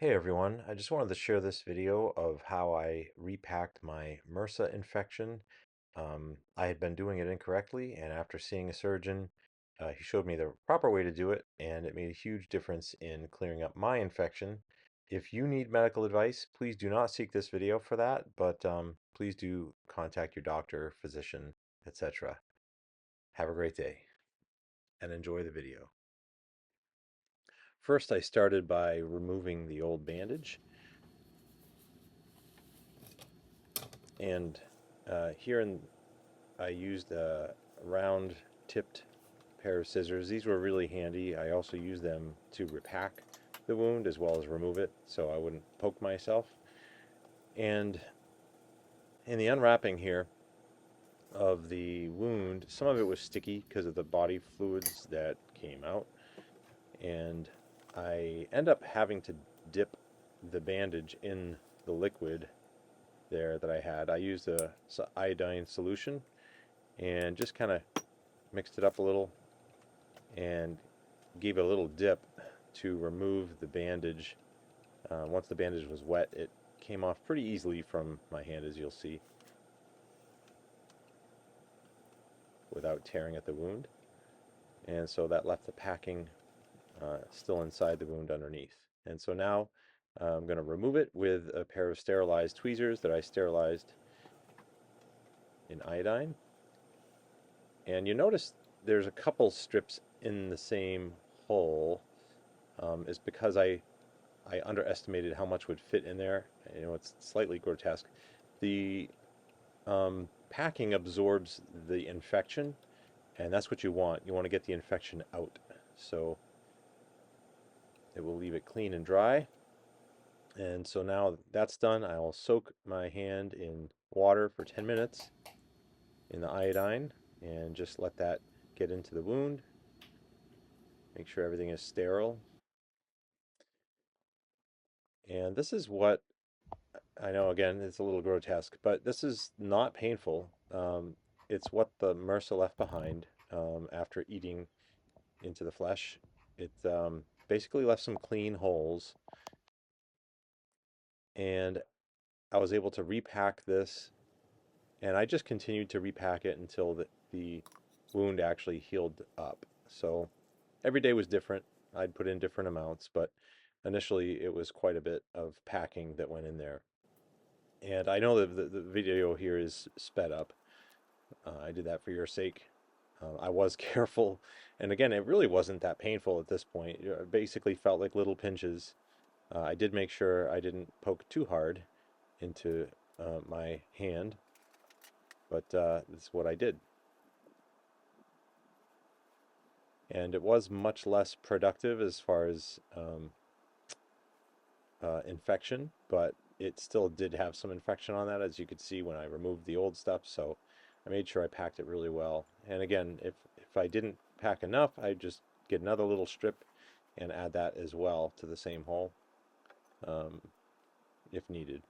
Hey everyone, I just wanted to share this video of how I repacked my MRSA infection. I had been doing it incorrectly, and after seeing a surgeon, he showed me the proper way to do it, and it made a huge difference in clearing up my infection. If you need medical advice, please do not seek this video for that, but please do contact your doctor, physician, etc. Have a great day and enjoy the video. First, I started by removing the old bandage. And I used a round tipped pair of scissors. These were really handy. I also used them to repack the wound as well as remove it so I wouldn't poke myself. And in the unwrapping here of the wound, some of it was sticky because of the body fluids that came out. And I end up having to dip the bandage in the liquid there that I had. I used a iodine solution and just kind of mixed it up a little and gave it a little dip to remove the bandage. Once the bandage was wet, it came off pretty easily from my hand, as you'll see, without tearing at the wound. And so that left the packing still inside the wound underneath. And so now I'm going to remove it with a pair of sterilized tweezers that I sterilized in iodine. And you notice there's a couple strips in the same hole. Is because I underestimated how much would fit in there. You know, it's slightly grotesque. The packing absorbs the infection, and that's what you want. You want to get the infection out. So it will leave it clean and dry. And so now that's done, I will soak my hand in water for 10 minutes in the iodine and just let that get into the wound. Make sure everything is sterile. And this is what I know, again, it's a little grotesque, but this is not painful. It's what the MRSA left behind after eating into the flesh. It basically left some clean holes, and I was able to repack this, and I just continued to repack it until the wound actually healed up. So every day was different. I'd put in different amounts, but initially it was quite a bit of packing that went in there. And I know that the video here is sped up. I did that for your sake. I was careful, and again, it really wasn't that painful at this point. It basically felt like little pinches. I did make sure I didn't poke too hard into my hand, but that's what I did. And it was much less productive as far as infection, but it still did have some infection on that, as you could see when I removed the old stuff. So I made sure I packed it really well. And again, if I didn't pack enough, I'd just get another little strip and add that as well to the same hole um, if needed.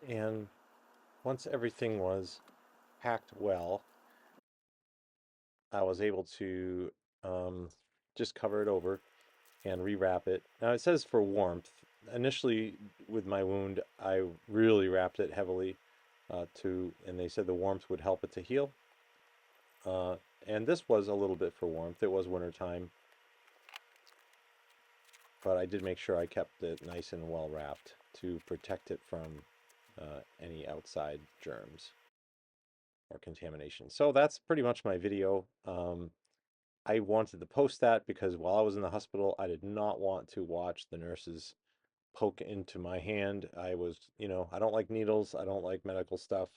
And once everything was packed well, I was able to just cover it over and rewrap it. Now it says for warmth. Initially, with my wound, I really wrapped it heavily and they said the warmth would help it to heal. Uh, and this was a little bit for warmth. It was winter time, but I did make sure I kept it nice and well wrapped to protect it from any outside germs. or contamination. So that's pretty much my video. I wanted to post that because while I was in the hospital, I did not want to watch the nurses poke into my hand. I was, I don't like needles. I don't like medical stuff.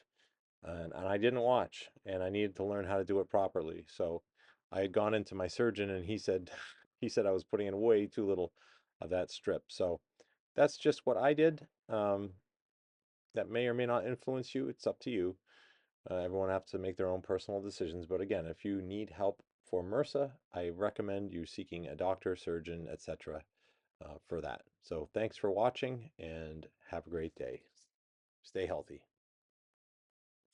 And I didn't watch, and I needed to learn how to do it properly. So I had gone into my surgeon, and he said, he said I was putting in way too little of that strip. So that's just what I did. That may or may not influence you. It's up to you. Everyone has to make their own personal decisions. But again, if you need help for MRSA, I recommend you seeking a doctor, surgeon, etc. For that. So thanks for watching and have a great day. Stay healthy.